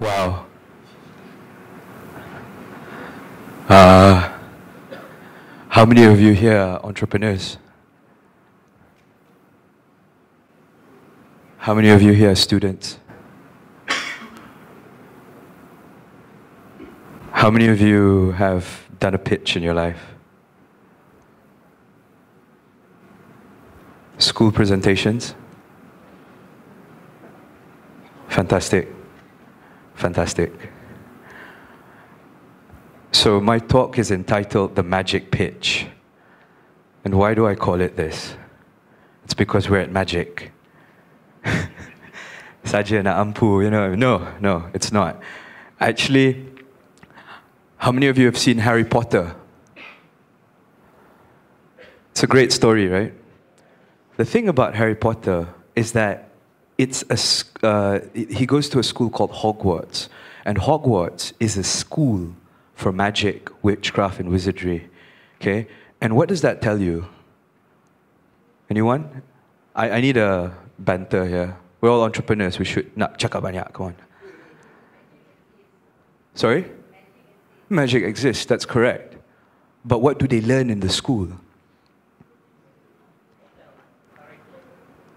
Wow. Uh, how many of you here are entrepreneurs? How many of you here are students? How many of you have done a pitch in your life? School presentations? Fantastic. Fantastic. So my talk is entitled The Magic Pitch. And why do I call it this? It's because we're at MaGIC. Saja nak ampu, you know. No, it's not. Actually, how many of you have seen Harry Potter? It's a great story, right? The thing about Harry Potter is that he goes to a school called Hogwarts. And Hogwarts is a school for magic, witchcraft, and wizardry. Okay? And what does that tell you? Anyone? I need a banter here. We're all entrepreneurs. We should not cakap banyak. Come on. Sorry? Magic exists. That's correct. But what do they learn in the school?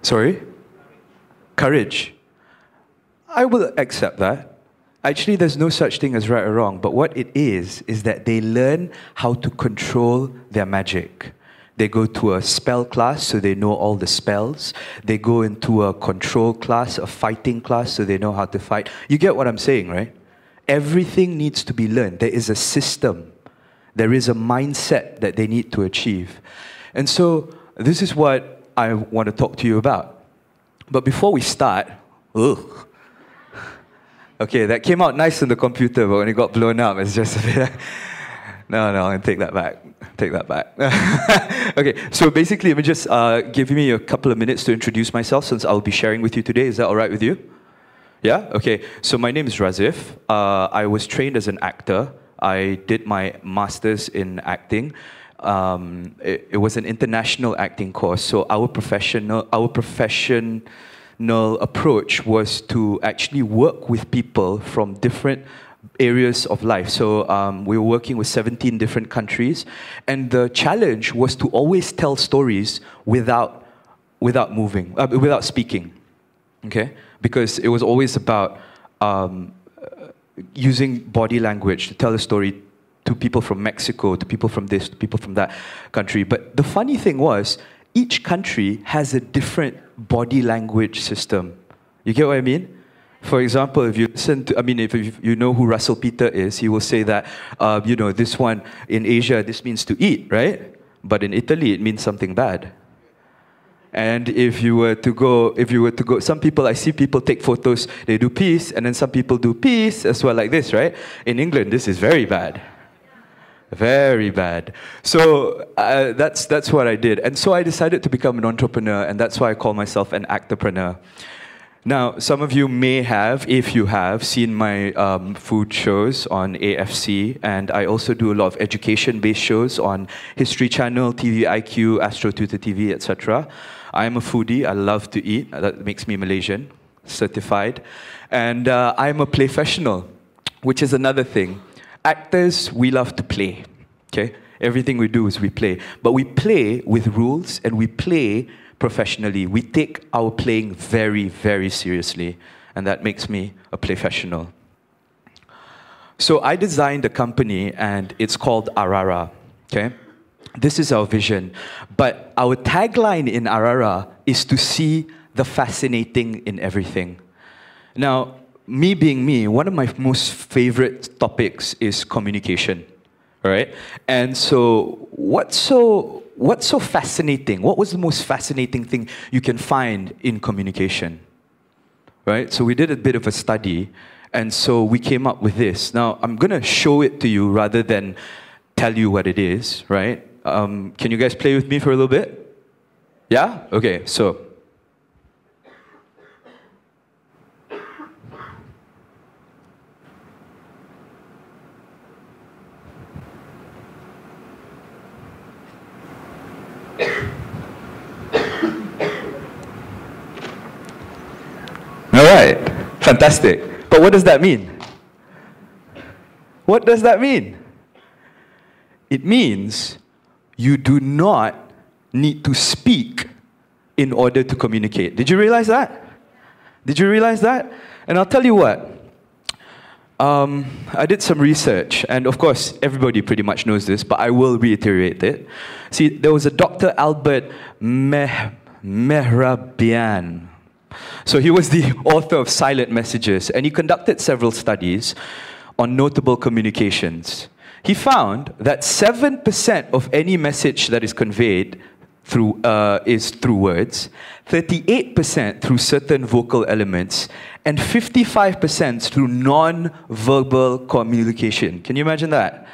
Sorry? Courage. I will accept that. Actually, there's no such thing as right or wrong. But what it is that they learn how to control their magic. They go to a spell class, so they know all the spells. They go into a control class, a fighting class, so they know how to fight. You get what I'm saying, right? Everything needs to be learned. There is a system. There is a mindset that they need to achieve. And so, this is what I want to talk to you about. But before we start, okay, that came out nice on the computer, but when it got blown up, it's just a bit... No, I'm going to take that back. Take that back. Okay, so basically, let me just give me a couple of minutes to introduce myself, since I'll be sharing with you today. Is that all right with you? Yeah? Okay, so my name is Razif. I was trained as an actor. I did my master's in acting. It was an international acting course, so our professional approach was to actually work with people from different areas of life. So we were working with 17 different countries, and the challenge was to always tell stories without speaking, okay? Because it was always about using body language to tell a story to people from Mexico, to people from this, to people from that country. But the funny thing was, each country has a different body language system. You get what I mean? For example, if you listen to, if you know who Russell Peter is, he will say that, this one in Asia, this means to eat, right? But in Italy, it means something bad. And if you were to go, some people, I see people take photos, they do peace, and then some people do peace as well, like this, right? In England, this is very bad. Very bad. So that's what I did. And so I decided to become an entrepreneur, and that's why I call myself an actorpreneur. Now, some of you may have, if you have, seen my food shows on AFC, and I also do a lot of education-based shows on History Channel, TV IQ, Astro Tutor TV, etc. I'm a foodie. I love to eat. That makes me Malaysian, certified. And I'm a playfessional, which is another thing. Actors, we love to play, okay? Everything we do is we play. But we play with rules, and we play professionally. We take our playing very, very seriously, and that makes me a playfessional. So I designed a company, and it's called Arara, okay? This is our vision. But our tagline in Arara is to see the fascinating in everything. Now, me being me, one of my most favorite topics is communication, right? And so, what's so fascinating? What was the most fascinating thing you can find in communication, right? So we did a bit of a study, and so we came up with this. Now, I'm going to show it to you rather than tell you what it is, right? Can you guys play with me for a little bit? Yeah? Okay, so... All right, fantastic. But what does that mean? What does that mean? It means you do not need to speak in order to communicate. Did you realize that? Did you realize that? And I'll tell you what. I did some research, and of course, everybody pretty much knows this, but I will reiterate it. See, there was a Dr. Albert Mehrabian. So he was the author of Silent Messages, and he conducted several studies on notable communications. He found that 7% of any message that is conveyed is through words, 38% through certain vocal elements, and 55% through non-verbal communication. Can you imagine that?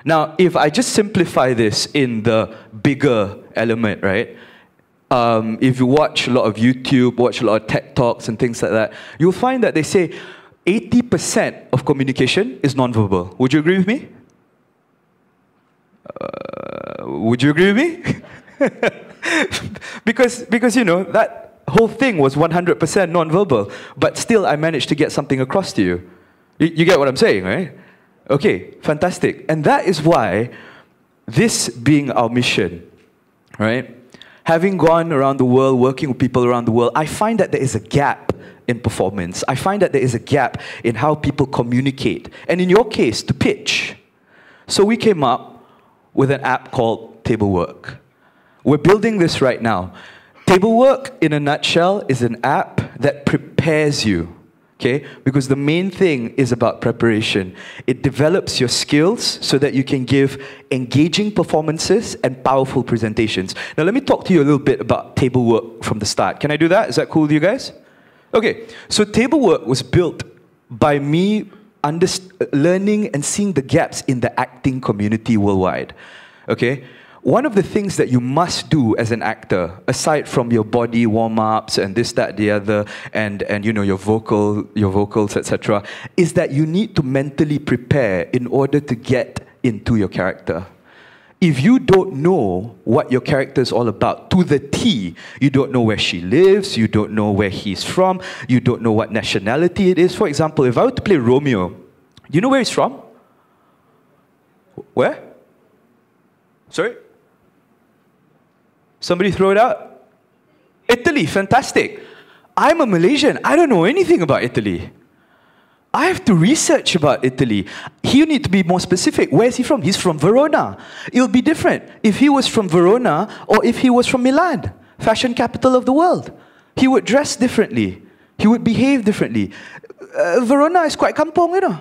Now, if I just simplify this in the bigger element, right? If you watch a lot of YouTube, watch a lot of TED Talks and things like that, you'll find that they say 80% of communication is non-verbal. Would you agree with me? Would you agree with me? because you know, that whole thing was 100% non-verbal, but still I managed to get something across to you. You get what I'm saying, right? Okay, fantastic. And that is why, this being our mission, right? Having gone around the world, working with people around the world, I find that there is a gap in performance. I find that there is a gap in how people communicate. And in your case, to pitch. So we came up with an app called Tablework. We're building this right now. Tablework, in a nutshell, is an app that prepares you, okay? Because the main thing is about preparation. It develops your skills so that you can give engaging performances and powerful presentations. Now, let me talk to you a little bit about Tablework from the start. Can I do that? Is that cool with you guys? Okay, so Tablework was built by me learning and seeing the gaps in the acting community worldwide, okay? One of the things that you must do as an actor, aside from your body warm-ups and this, that, the other, and you know, your vocals, etc., is that you need to mentally prepare in order to get into your character. If you don't know what your character is all about, to the T, you don't know where she lives, you don't know where he's from, you don't know what nationality it is. For example, if I were to play Romeo, do you know where he's from? Where? Sorry? Somebody throw it out? Italy, fantastic. I'm a Malaysian. I don't know anything about Italy. I have to research about Italy. You need to be more specific. Where is he from? He's from Verona. It'll be different if he was from Verona or if he was from Milan, fashion capital of the world. He would dress differently. He would behave differently. Verona is quite kampong, you know.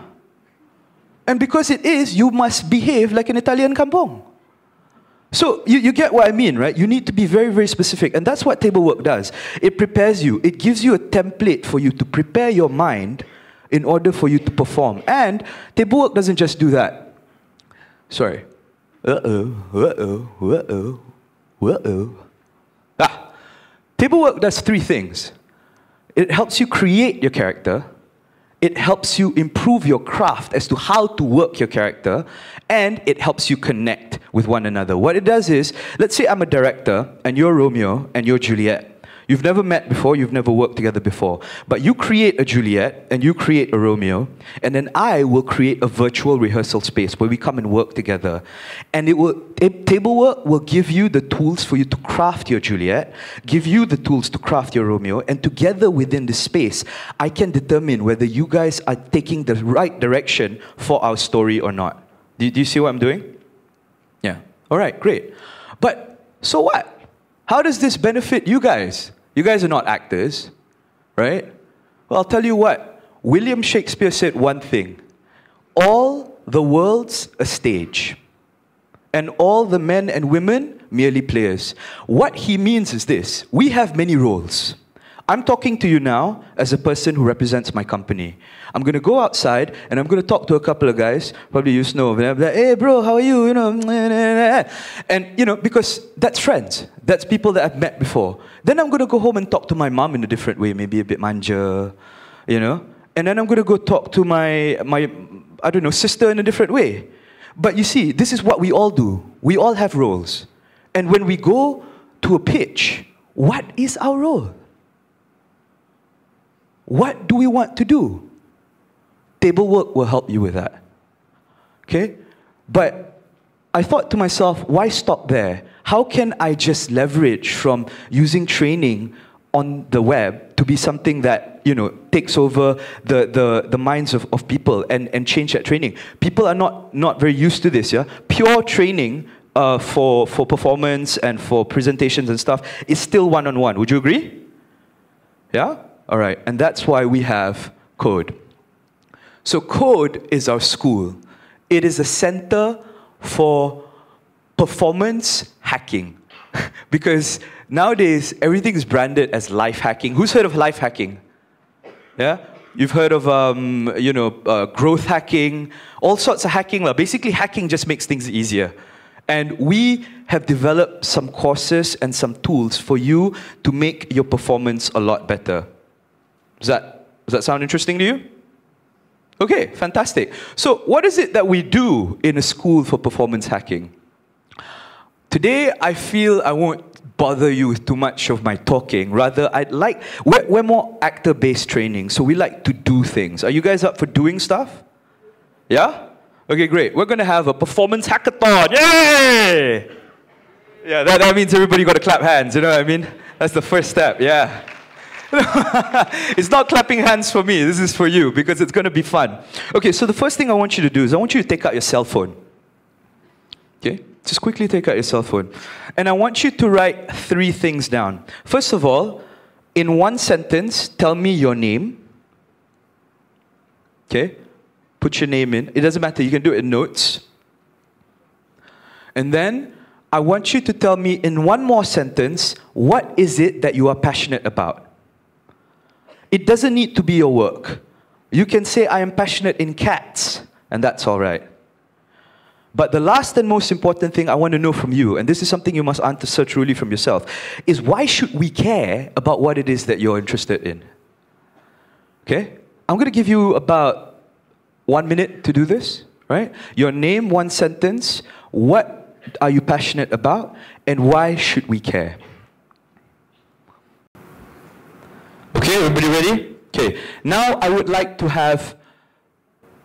And because it is, you must behave like an Italian kampong. So you get what I mean, right? You need to be very, very specific. And that's what Tablework does. It prepares you. It gives you a template for you to prepare your mind in order for you to perform. And Tablework doesn't just do that. Sorry. Tablework does three things. It helps you create your character. It helps you improve your craft as to how to work your character, and it helps you connect with one another. What it does is, let's say I'm a director, and you're Romeo, and you're Juliet. You've never met before, you've never worked together before, but you create a Juliet, and you create a Romeo, and then I will create a virtual rehearsal space where we come and work together. And Tablework will give you the tools for you to craft your Juliet, give you the tools to craft your Romeo, and together within this space, I can determine whether you guys are taking the right direction for our story or not. Do you see what I'm doing? Yeah. All right, great. But so what? How does this benefit you guys? You guys are not actors, right? Well, I'll tell you what. William Shakespeare said one thing. All the world's a stage, and all the men and women merely players. What he means is this. We have many roles. I'm talking to you now as a person who represents my company. I'm going to go outside and I'm going to talk to a couple of guys, probably you know, and I'm like, hey bro, how are you? You know, and you know, because that's friends. That's people that I've met before. Then I'm going to go home and talk to my mom in a different way, maybe a bit manja, you know. And then I'm going to go talk to my I don't know, sister in a different way. But you see, this is what we all do. We all have roles. And when we go to a pitch, what is our role? What do we want to do? Tablework will help you with that. Okay? But I thought to myself, why stop there? How can I just leverage from using training on the web to be something that, you know, takes over the minds of people and change that training? People are not very used to this, yeah? Pure training for performance and for presentations and stuff is still one-on-one. Would you agree? Yeah? All right. And that's why we have Code. So Code is our school. It is a center for performance hacking. Because nowadays, everything is branded as life hacking. Who's heard of life hacking? Yeah? You've heard of, growth hacking, all sorts of hacking. Basically, hacking just makes things easier. And we have developed some courses and some tools for you to make your performance a lot better. Does that sound interesting to you? Okay, fantastic. So what is it that we do in a school for performance hacking? Today, I feel I won't bother you with too much of my talking. Rather, we're more actor-based training, so we like to do things. Are you guys up for doing stuff? Yeah? Okay, great. We're going to have a performance hackathon. Yay! Yeah, that means everybody got to clap hands, you know what I mean? That's the first step, yeah. It's not clapping hands for me, this is for you, because it's going to be fun. Okay, so the first thing I want you to do is I want you to take out your cell phone. Okay? Just quickly take out your cell phone. And I want you to write 3 things down. First of all, in one sentence, tell me your name. Okay? Put your name in. It doesn't matter, you can do it in notes. And then, I want you to tell me in one more sentence, what is it that you are passionate about? It doesn't need to be your work. You can say, I am passionate in cats, and that's all right. But the last and most important thing I want to know from you, and this is something you must answer truly from yourself, is why should we care about what it is that you're interested in? Okay? I'm going to give you about 1 minute to do this, right? Your name, one sentence, what are you passionate about, and why should we care? Okay, everybody ready? Okay, now I would like to have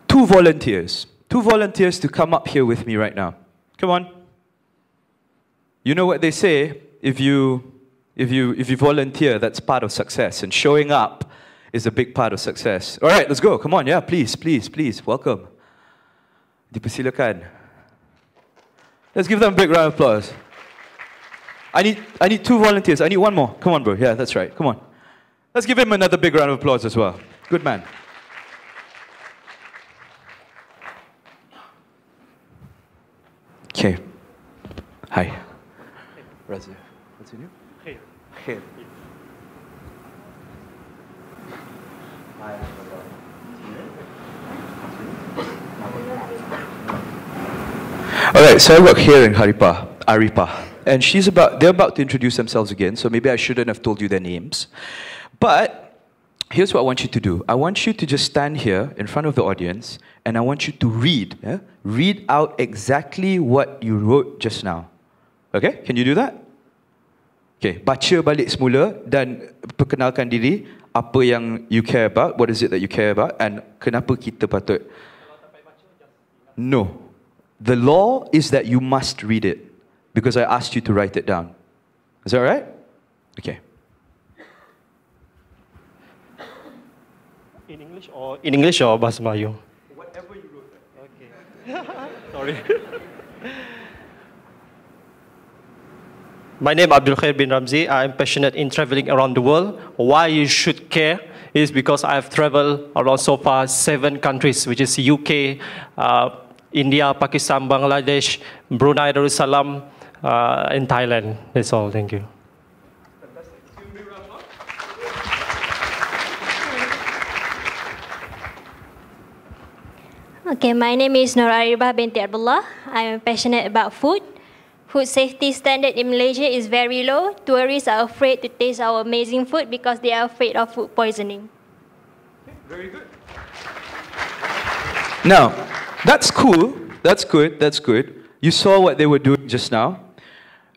2 volunteers. 2 volunteers to come up here with me right now. Come on. You know what they say, if you volunteer, that's part of success. And showing up is a big part of success. All right, let's go. Come on, yeah, please, please, please. Welcome. Dipersilakan. Let's give them a big round of applause. I need 2 volunteers. I need 1 more. Come on, bro. Yeah, that's right. Come on. Let's give him another big round of applause as well. Good man. Okay. Hi. Razif. What's your name? Khair. Khair. Hi. All right, so I work here in Aripa. And they're about to introduce themselves again, so maybe I shouldn't have told you their names. But here's what I want you to do. I want you to just stand here in front of the audience, and I want you to read. Yeah? Read out exactly what you wrote just now. Okay? Can you do that? Okay. Baca balik semula dan perkenalkan diri. Apa yang you care about, what is it that you care about, and kenapa kita patut. No. The law is that you must read it, because I asked you to write it down. Is that right? Okay. In English or Bahasa Melayu? Whatever you wrote. Okay. Sorry. My name is Abdul Khair bin Ramzi. I am passionate in traveling around the world. Why you should care is because I have traveled around so far 7 countries, which is UK, India, Pakistan, Bangladesh, Brunei Darussalam, and Thailand. That's all. Thank you. Okay, my name is Nur Aribah binti Abdullah. I am passionate about food. Food safety standard in Malaysia is very low. Tourists are afraid to taste our amazing food because they are afraid of food poisoning. Very good. Now, that's cool. That's good. That's good. You saw what they were doing just now.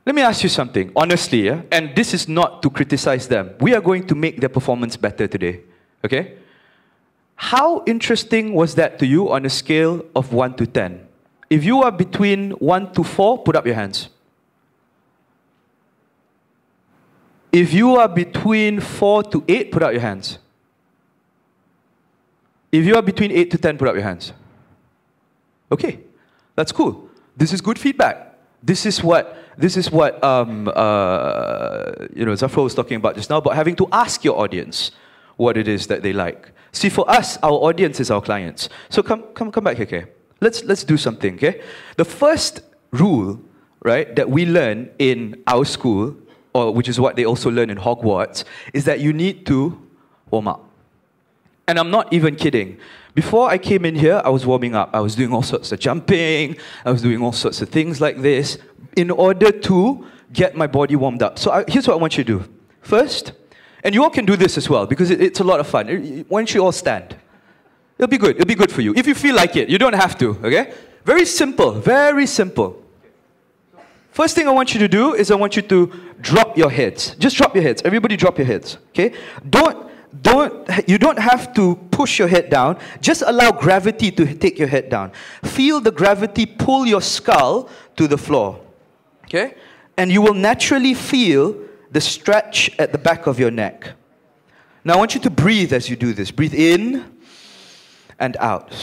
Let me ask you something, honestly, yeah? And this is not to criticize them. We are going to make their performance better today, okay? How interesting was that to you on a scale of 1 to 10? If you are between 1 to 4, put up your hands. If you are between 4 to 8, put up your hands. If you are between 8 to 10, put up your hands. Okay, that's cool. This is good feedback. This is what Zafar was talking about just now, about having to ask your audience what it is that they like. See, for us, our audience is our clients. So come back here, okay? Let's do something, okay? The first rule, right, that we learn in our school, or which is what they also learn in Hogwarts, is that you need to warm up. And I'm not even kidding. Before I came in here, I was warming up. I was doing all sorts of jumping. I was doing all sorts of things like this in order to get my body warmed up. So here's what I want you to do. First, and you all can do this as well, because it's a lot of fun. Why don't you all stand? It'll be good. It'll be good for you. If you feel like it, you don't have to, okay? Very simple. Very simple. First thing I want you to do is I want you to drop your heads. Just drop your heads. Everybody drop your heads, okay? You don't have to push your head down. Just allow gravity to take your head down. Feel the gravity pull your skull to the floor, okay? And you will naturally feel the stretch at the back of your neck. Now I want you to breathe as you do this. Breathe in and out.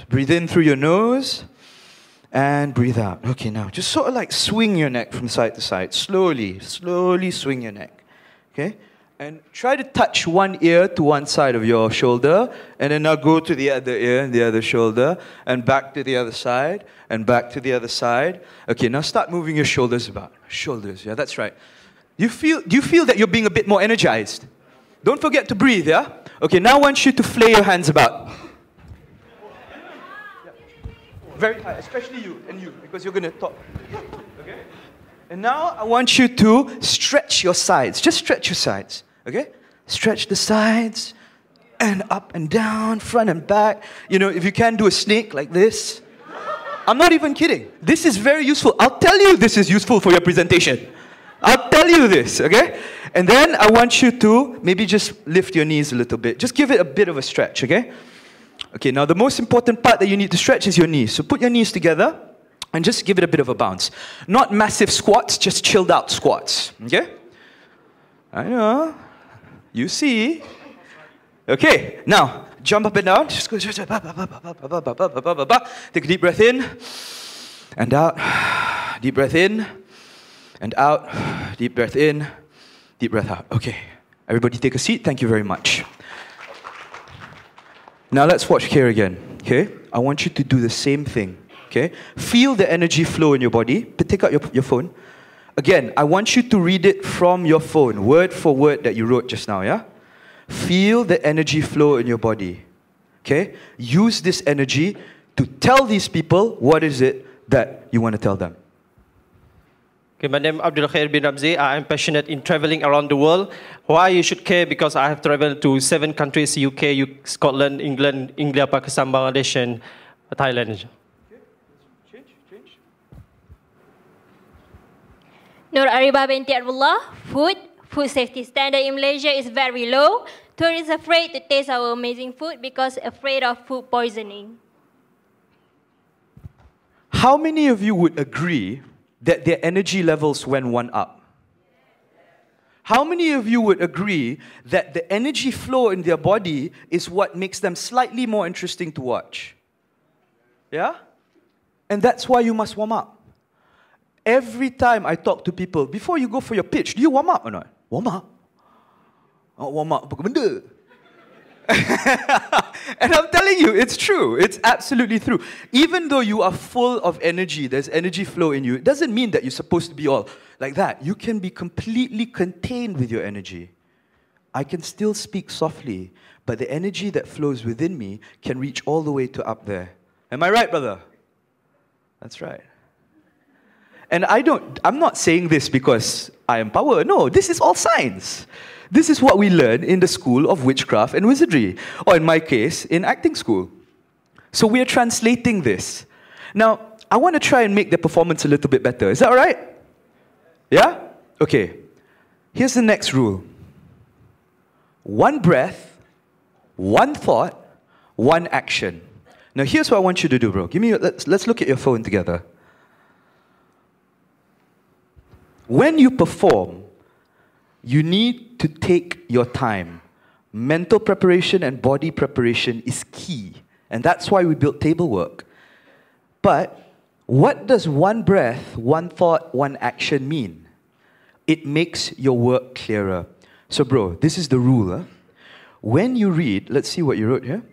Breathe in through your nose and breathe out. Okay, now just sort of like swing your neck from side to side. Slowly swing your neck. Okay? And try to touch one ear to one side of your shoulder, and then now go to the other ear and the other shoulder, and back to the other side, and back to the other side. Okay, now start moving your shoulders about. Shoulders, yeah, that's right. Do you feel that you're being a bit more energized? Don't forget to breathe, yeah? Okay, now I want you to flay your hands about. Very high, especially you, because you're going to talk. Okay? And now I want you to stretch your sides. Just stretch your sides, okay? Stretch the sides, and up and down, front and back. You know, if you can do a snake like this. I'm not even kidding. This is very useful. I'll tell you this is useful for your presentation. I'll tell you this, okay? And then I want you to maybe just lift your knees a little bit. Just give it a bit of a stretch, okay? Okay, now the most important part that you need to stretch is your knees. So put your knees together and just give it a bit of a bounce. Not massive squats, just chilled out squats, okay? I know. You see. Okay, now jump up and down. Just go. Take a deep breath in and out. Deep breath in and out. Deep breath in. Deep breath out. Okay. Everybody take a seat. Thank you very much. Now let's watch here again. Okay? I want you to do the same thing. Okay? Feel the energy flow in your body. Take out your phone. Again, I want you to read it from your phone, word for word that you wrote just now, yeah? Feel the energy flow in your body. Okay? Use this energy to tell these people what is it that you want to tell them. Okay, my name is Abdul Khair bin Ramzi. I am passionate in traveling around the world. Why you should care? Because I have traveled to 7 countries: UK, Scotland, England, India, Pakistan, Bangladesh, and Thailand. Okay. Change. Nur Aribah binti Abdullah. Food safety standard in Malaysia is very low. Tourists are afraid to taste our amazing food because afraid of food poisoning. How many of you would agree that their energy levels went one up? How many of you would agree that the energy flow in their body is what makes them slightly more interesting to watch? Yeah? And that's why you must warm up. Every time I talk to people, before you go for your pitch, do you warm up or not? Warm up? Oh, warm up, apa benda? And I'm telling you, it's true. It's absolutely true. Even though you are full of energy, there's energy flow in you, it doesn't mean that you're supposed to be all like that. You can be completely contained with your energy. I can still speak softly, but the energy that flows within me can reach all the way to up there. Am I right, brother? That's right. And I'm not saying this because I am power. No, this is all science. This is what we learn in the school of witchcraft and wizardry, or in my case, in acting school. So we are translating this. Now, I want to try and make the performance a little bit better. Is that all right? Yeah? Okay. Here's the next rule. 1 breath, 1 thought, 1 action. Now here's what I want you to do, bro. Let's look at your phone together. When you perform, you need to take your time. Mental preparation and body preparation is key. And that's why we built table work. But what does one breath, one thought, one action mean? It makes your work clearer. So bro, this is the rule. Huh? When you read, let's see what you wrote here.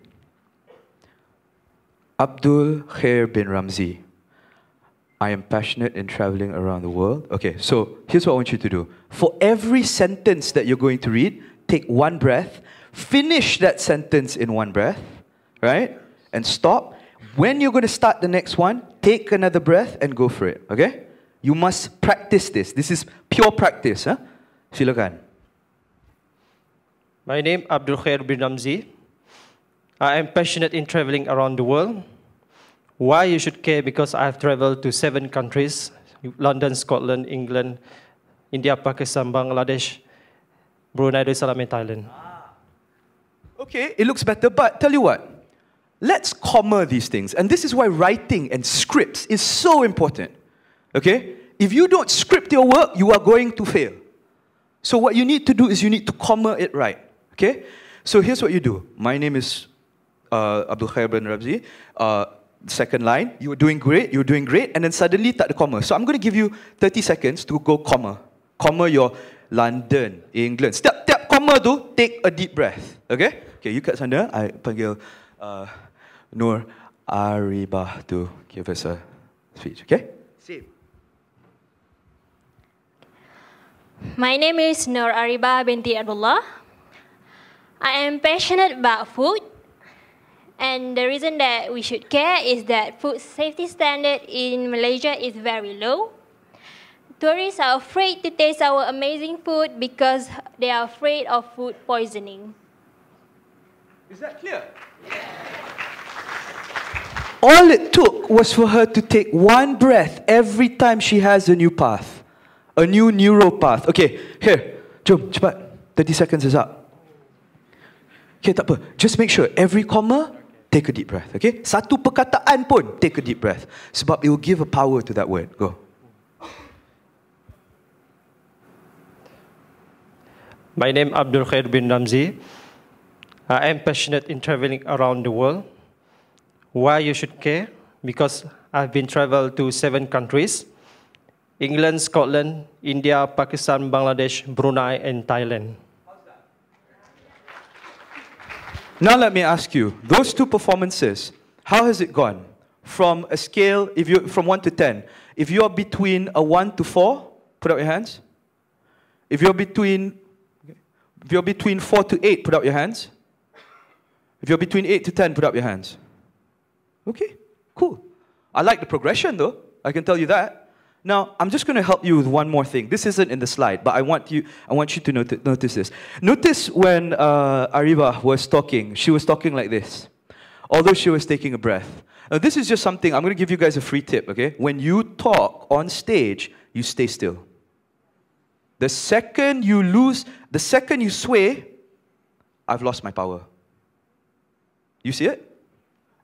Abdul Khair bin Ramzi. I am passionate in traveling around the world. Okay, so here's what I want you to do. For every sentence that you're going to read, take one breath, finish that sentence in one breath, right? And stop. When you're going to start the next one, take another breath and go for it, okay? You must practice this. This is pure practice, huh? Silakan. My name is Abdul Khair bin Ramzi. I am passionate in traveling around the world. Why you should care? Because I have traveled to 7 countries: London, Scotland, England, India, Pakistan, Bangladesh, Brunei Darussalam, and Thailand. Okay, it looks better, but tell you what. Let's comma these things. And this is why writing and scripts is so important. Okay? If you don't script your work, you are going to fail. So what you need to do is you need to comma it right. Okay? So here's what you do. My name is Abdul Khair bin Ramzi. Second line, you were doing great, and then suddenly tak ada comma. So I'm going to give you 30 seconds to go comma. Comma your London, England. Setiap comma tu, take a deep breath. Okay? Okay, you kat sana, I panggil Nur Aribah to give us a speech. Okay? Same. My name is Nur Aribah binti Abdullah. I am passionate about food. And the reason that we should care is that food safety standard in Malaysia is very low. Tourists are afraid to taste our amazing food because they are afraid of food poisoning. Is that clear? All it took was for her to take one breath every time she has a new path. A new neural path. Okay, here. Jom, cepat. 30 seconds is up. Okay, tak apa. Just make sure every comma, take a deep breath, okay? Satu perkataan pun, take a deep breath. Sebab it will give a power to that word. Go. My name is Abdul Khair bin Ramzi. I am passionate in traveling around the world. Why you should care? Because I've been traveled to 7 countries: England, Scotland, India, Pakistan, Bangladesh, Brunei, and Thailand. Now let me ask you, those 2 performances, how has it gone? From a scale, from 1 to 10, if you are between a 1 to 4, put up your hands. If you're between 4 to 8, put up your hands. If you're between 8 to 10, put up your hands. Okay, cool. I like the progression though, I can tell you that. Now, I'm just going to help you with one more thing. This isn't in the slide, but I want you to notice this. Notice when Ariba was talking, she was talking like this, although she was taking a breath. Now, this is just something, I'm going to give you guys a free tip, okay? When you talk on stage, you stay still. The second you sway, I've lost my power. You see it?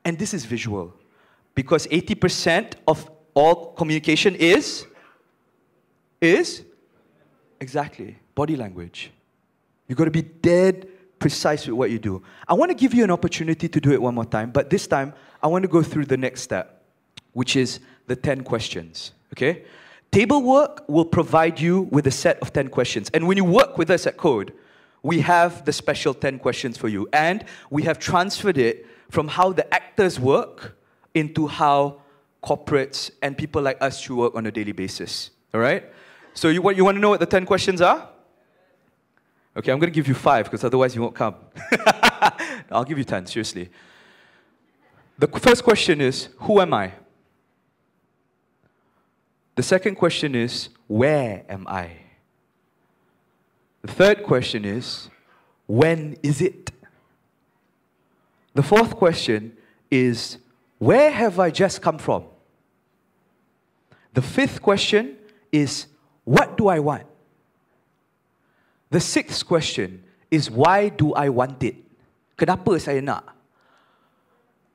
And this is visual. Because 80% of all communication is exactly body language. You've got to be dead precise with what you do. I want to give you an opportunity to do it one more time, but this time I want to go through the next step, which is the 10 questions. Okay? Table work will provide you with a set of 10 questions. And when you work with us at Code, we have the special 10 questions for you. And we have transferred it from how the actors work into how corporates and people like us should work on a daily basis. All right? So you want to know what the 10 questions are? Okay, I'm going to give you 5 because otherwise you won't come. I'll give you 10, seriously. The first question is, who am I? The second question is, where am I? The third question is, when is it? The fourth question is, where have I just come from? The fifth question is, what do I want? The sixth question is, why do I want it? Kenapa saya nak?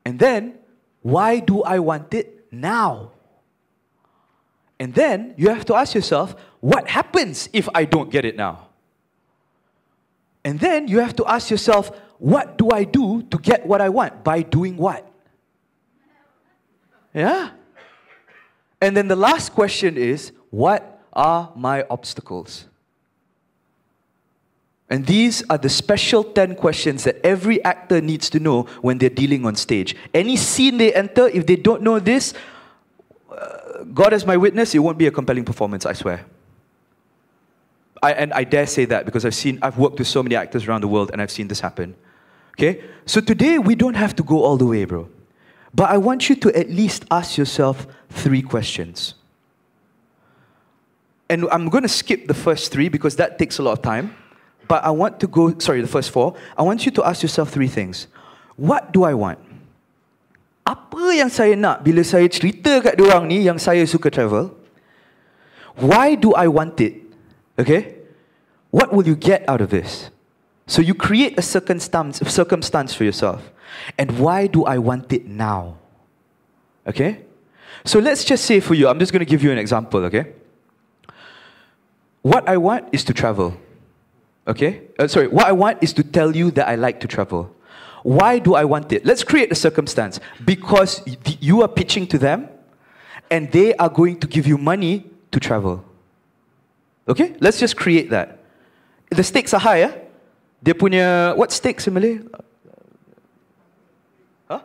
And then, Why do I want it now? And then you have to ask yourself, what happens if I don't get it now? And then you have to ask yourself, what do I do to get what I want? By doing what? Yeah? And then the last question is, what are my obstacles? And these are the special 10 questions that every actor needs to know when they're dealing on stage. Any scene they enter, if they don't know this, God as my witness, it won't be a compelling performance, I swear. And I dare say that because I've worked with so many actors around the world and I've seen this happen. Okay? So today, we don't have to go all the way, bro. But I want you to at least ask yourself 3 questions. And I'm going to skip the first 3 because that takes a lot of time. But I want to go, the first 4. I want you to ask yourself 3 things. What do I want? Apa yang saya nak bila saya cerita kat diorang ni yang saya suka travel? Why do I want it? Okay? What will you get out of this? So you create a circumstance for yourself. And why do I want it now? Okay? So let's just say for you, I'm just going to give you an example, okay? What I want is to travel. Okay? What I want is to tell you that I like to travel. Why do I want it? Let's create a circumstance. Because you are pitching to them, and they are going to give you money to travel. Okay? Let's just create that. The stakes are high, eh? Dia punya, what stakes in Malay? Huh?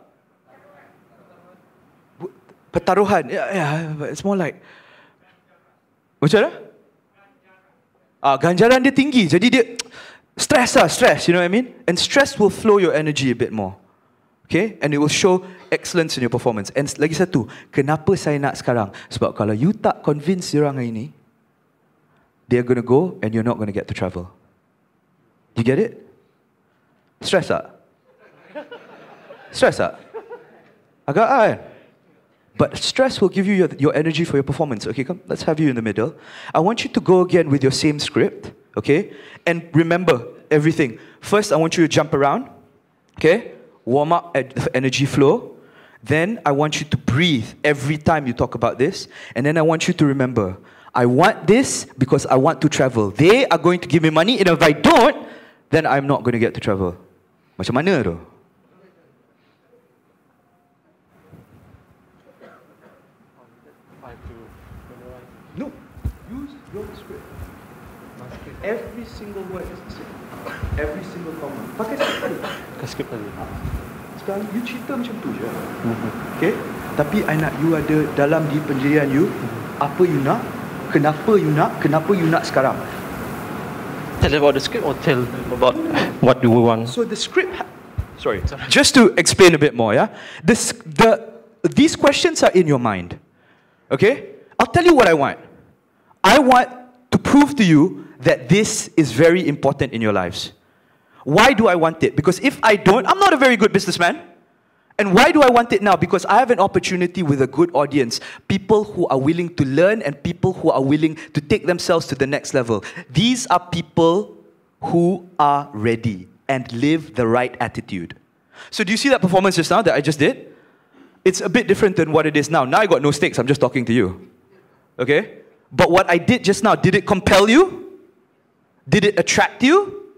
Pertaruhan. Yeah, but it's more like, macam mana? Ganjaran dia tinggi, jadi dia stress, you know what I mean? And stress will flow your energy a bit more. Okay? And it will show excellence in your performance. And lagi satu, kenapa saya nak sekarang? Sebab kalau you tak convince diorang hari ni, they're going to go and you're not going to get to travel. You get it? Stress tak? Stress tak? Agak kan? But stress will give you your energy for your performance. Okay, come, let's have you in the middle. I want you to go again with your same script, okay? And remember everything. First, I want you to jump around, okay? Warm up energy flow. Then, I want you to breathe every time you talk about this. And then I want you to remember, I want this because I want to travel. They are going to give me money, and if I don't, then I'm not going to get to travel. Macam mana tu? No, use your script. Every single word is the same. Every single comma. Pakai script tadi. Pakai script tadi. Sekarang you cerita macam tu je. Okay? Tapi I nak you ada dalam di pendirian you, apa you nak, kenapa you nak sekarang. Tell about the script or tell about what do we want? So the script, just to explain a bit more, yeah? These questions are in your mind, okay? I'll tell you what I want. I want to prove to you that this is very important in your lives. Why do I want it? Because if I don't, I'm not a very good businessman. And why do I want it now? Because I have an opportunity with a good audience. People who are willing to learn and people who are willing to take themselves to the next level. These are people who are ready and live the right attitude. So do you see that performance just now that I just did? It's a bit different than what it is now. Now I got no stakes, I'm just talking to you. Okay? But what I did just now, did it compel you? Did it attract you?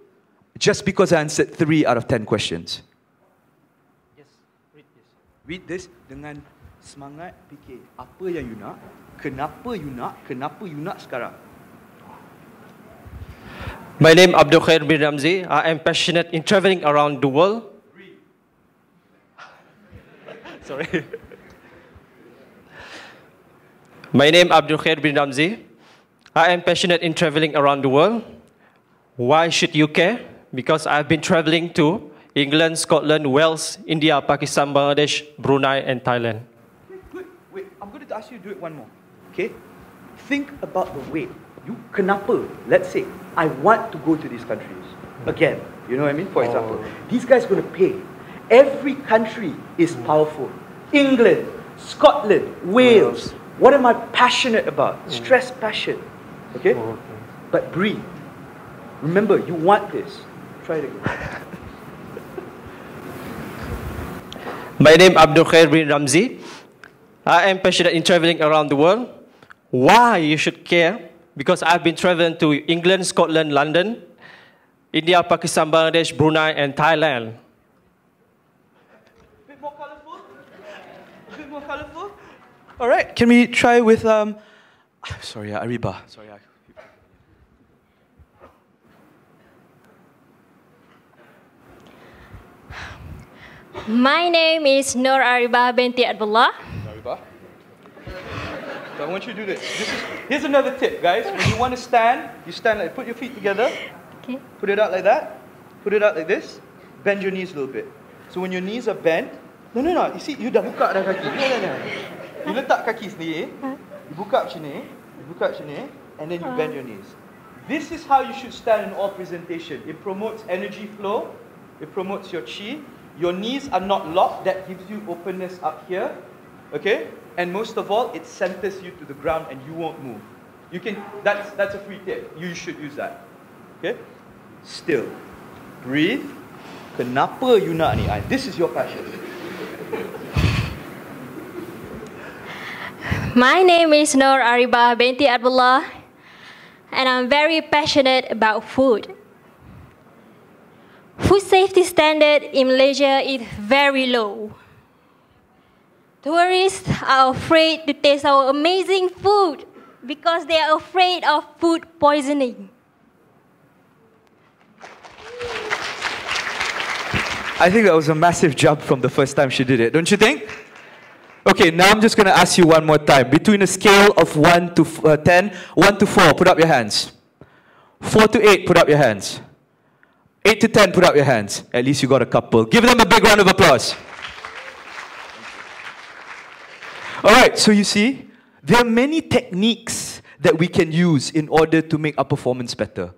Just because I answered 3 out of 10 questions. Read this dengan semangat fikir apa yang you nak, kenapa you nak sekarang. My name is Abdul Khair bin Ramzi. I am passionate in traveling around the world. Sorry. My name is Abdul Khair bin Ramzi. I am passionate in traveling around the world. Why should you care? Because I've been traveling to England, Scotland, Wales, India, Pakistan, Bangladesh, Brunei, and Thailand. Wait. I'm going to ask you to do it one more. Okay? Think about the way. You kenapa? Let's say, I want to go to these countries. Again, you know what I mean? For example, these guys are going to pay. Every country is powerful. England, Scotland, Wales. What am I passionate about? Stress, passion. Okay? But breathe. Remember, you want this. Try it again. My name is Abdul Khair bin Ramzi. I am passionate in traveling around the world. Why you should care? Because I've been traveling to England, Scotland, London, India, Pakistan, Bangladesh, Brunei, and Thailand. A bit more colorful? A bit more colorful? All right, can we try with, sorry, Ariba. Sorry. My name is Nur Ariba binti Abdullah. Ariba. So I want you to do this. Here's another tip, guys. When you want to stand, you stand like, put your feet together. Okay. Put it out like that. Put it out like this. Bend your knees a little bit. So when your knees are bent, no. You see, you dah buka dah kaki. No. You letak kaki sendiri. You buka macam ni. You buka macam ni. And then you bend your knees. This is how you should stand in all presentation. It promotes energy flow. It promotes your chi. Your knees are not locked. That gives you openness up here. Okay? And most of all, it centers you to the ground and you won't move. You can, that's a free tip. You should use that. Okay? Still. Breathe. Kenapa you nak ni? This is your passion. My name is Nur Ariba binti Abdullah, and I'm very passionate about food. Food safety standard in Malaysia is very low. Tourists are afraid to taste our amazing food because they are afraid of food poisoning. I think that was a massive jump from the first time she did it, don't you think? Okay, now I'm just going to ask you one more time. Between a scale of 1 to 10, 1 to 4, put up your hands. 4 to 8, put up your hands. 8 to 10, put up your hands. At least you got a couple. Give them a big round of applause. All right, so you see, there are many techniques that we can use in order to make our performance better.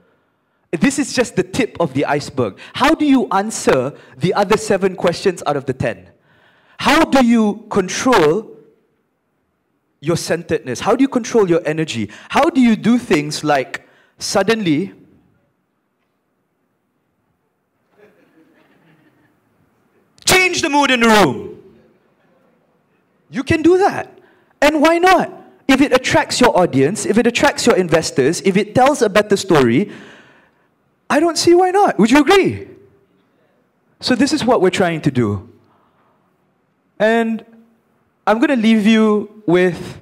This is just the tip of the iceberg. How do you answer the other 7 questions out of the 10? How do you control your centeredness? How do you control your energy? How do you do things like suddenly change the mood in the room? You can do that. And why not? If it attracts your audience, if it attracts your investors, if it tells a better story, I don't see why not. Would you agree? So this is what we're trying to do. And I'm going to leave you with,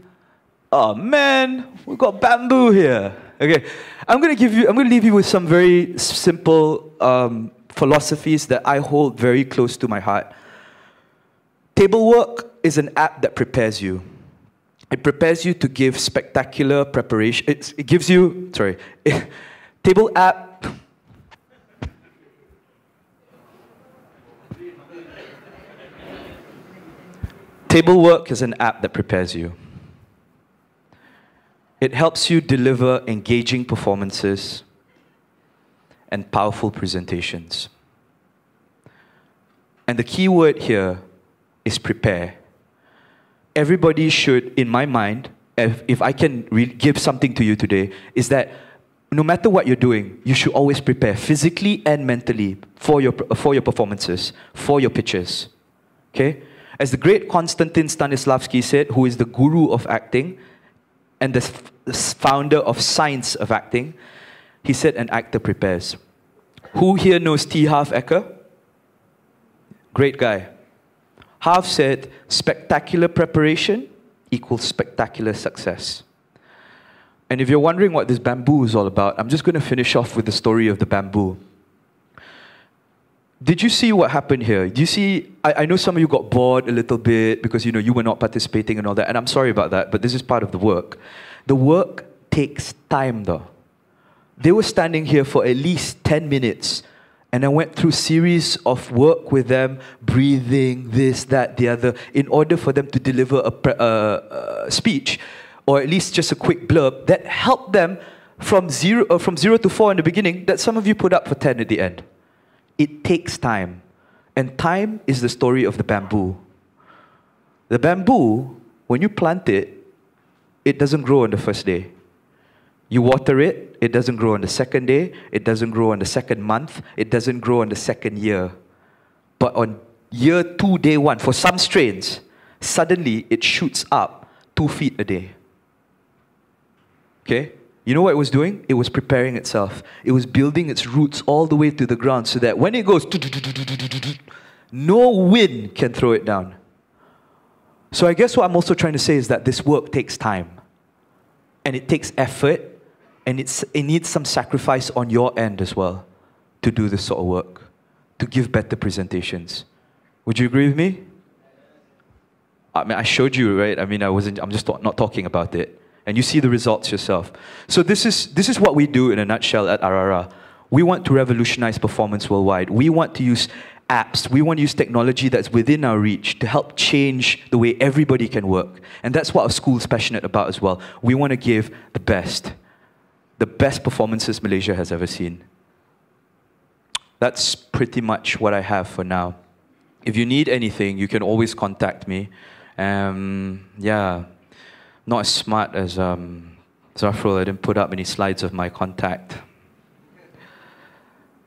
oh man, we've got bamboo here. Okay, I'm going to leave you with some very simple philosophies that I hold very close to my heart. Table work is an app that prepares you. It prepares you to give spectacular preparation. It gives you, table app. Table work is an app that prepares you. It helps you deliver engaging performances and powerful presentations. And the key word here is prepare. Everybody should, in my mind, if I can give something to you today, is that no matter what you're doing, you should always prepare physically and mentally for your performances, for your pitches. Okay? As the great Konstantin Stanislavski said, who is the guru of acting and the founder of science of acting, he said an actor prepares. Who here knows T. Harv Eker? Great guy. Harv said, spectacular preparation equals spectacular success. And if you're wondering what this bamboo is all about, I'm just going to finish off with the story of the bamboo. Did you see what happened here? Do you see, I know some of you got bored a little bit because you were not participating and all that, and I'm sorry about that, but this is part of the work. The work takes time though. They were standing here for at least 10 minutes, and I went through a series of work with them, breathing, this, that, the other, in order for them to deliver a speech, or at least just a quick blurb that helped them from 0 to 4 in the beginning, that some of you put up for 10 at the end. It takes time. And time is the story of the bamboo. The bamboo, when you plant it, it doesn't grow on the first day. You water it, it doesn't grow on the second day, it doesn't grow on the second month, it doesn't grow on the second year. But on year 2, day 1, for some strains, suddenly it shoots up 2 feet a day. Okay? You know what it was doing? It was preparing itself. It was building its roots all the way to the ground so that when it goes, no wind can throw it down. So I guess what I'm also trying to say is that this work takes time. And it takes effort, and it needs some sacrifice on your end as well to do this sort of work, to give better presentations. Would you agree with me? I mean, I showed you, right? I mean, I'm just not talking about it. And you see the results yourself. So this is what we do in a nutshell at Arara. We want to revolutionize performance worldwide. We want to use apps. We want to use technology that's within our reach to help change the way everybody can work. And that's what our school is passionate about as well. We want to give the best performances Malaysia has ever seen. That's pretty much what I have for now. If you need anything, you can always contact me. Yeah, not as smart as Zafrul. I didn't put up any slides of my contact.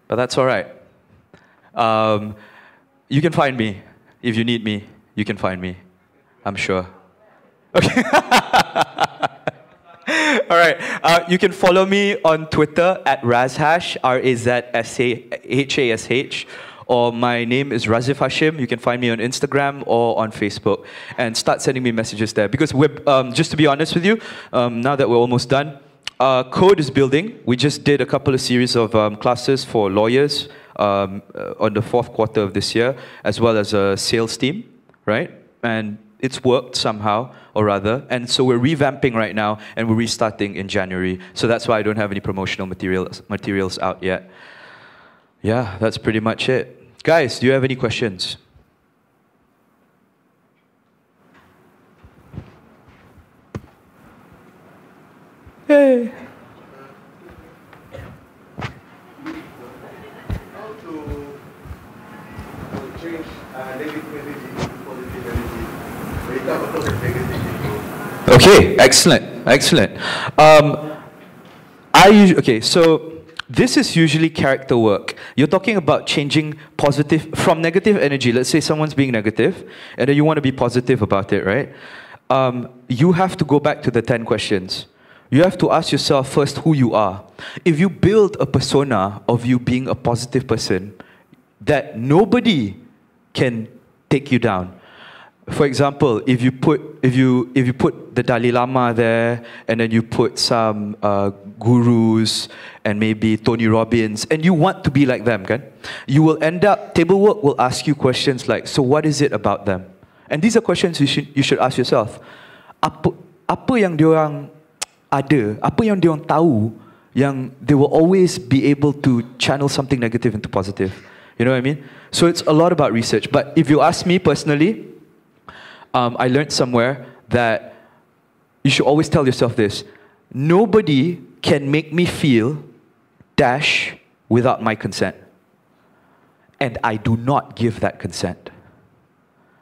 But that's all right. You can find me. If you need me, you can find me. I'm sure. Okay. All right. You can follow me on Twitter at Razhash, RAZSHASH. Or my name is Razif Hashim. You can find me on Instagram or on Facebook. And start sending me messages there. Because we're, just to be honest with you, now that we're almost done, code is building. We just did a couple of series of classes for lawyers on the 4th quarter of this year, as well as a sales team, right? And it's worked somehow, or rather. And so we're revamping right now, and we're restarting in January. So that's why I don't have any promotional materials out yet. Yeah, that's pretty much it. Guys, do you have any questions? Hey. How to change negative energy into positive energy? When you come across negative. Okay, excellent, excellent. Okay, so this is usually character work. You're talking about changing positive from negative energy. Let's say someone's being negative, and then you want to be positive about it, right? You have to go back to the 10 questions. You have to ask yourself first who you are. If you build a persona of you being a positive person, that nobody can take you down. For example, if you put the Dalai Lama there, and then you put some gurus and maybe Tony Robbins, and you want to be like them, kan? You will end up, table work will ask you questions like, so what is it about them? And these are questions you should ask yourself. Apa yang diorang ada, apa yang diorang tahu, yang they will always be able to channel something negative into positive. You know what I mean? So it's a lot about research. But if you ask me personally, I learned somewhere that you should always tell yourself this: nobody can make me feel dash without my consent. And I do not give that consent.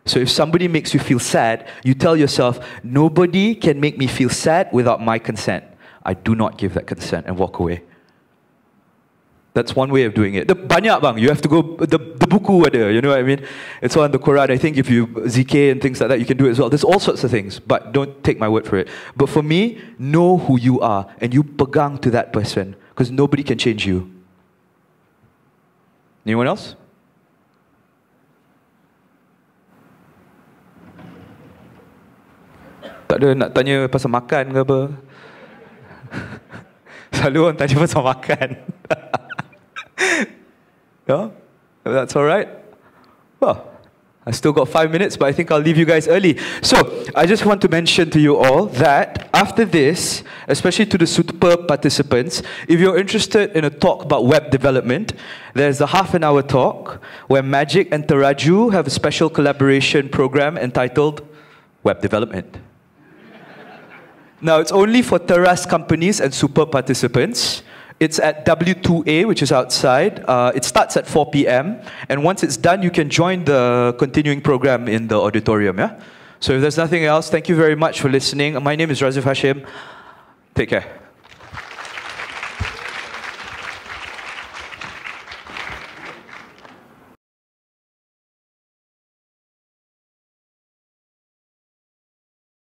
So if somebody makes you feel sad, you tell yourself, nobody can make me feel sad without my consent. I do not give that consent, and walk away. That's one way of doing it. Banyak bang, you have to go, the buku ada, you know what I mean? It's all in the Quran. I think if you ZK and things like that, you can do it as well. There's all sorts of things, but don't take my word for it. But for me, know who you are, and you pegang to that person, because nobody can change you. Anyone else? Tak ada nak tanya pasal makan ke apa? Selalu orang tanya pasal makan. No? That's all right. Well, I still got 5 minutes, but I think I'll leave you guys early. So, I just want to mention to you all that after this, especially to the super participants, if you're interested in a talk about web development, there's a half-an-hour talk where MaGIC and Teraju have a special collaboration program entitled Web Development. Now, it's only for Teras companies and super participants. It's at W2A, which is outside. It starts at 4 p.m. And once it's done, you can join the continuing program in the auditorium. Yeah? So if there's nothing else, thank you very much for listening. My name is Razif Hashim. Take care.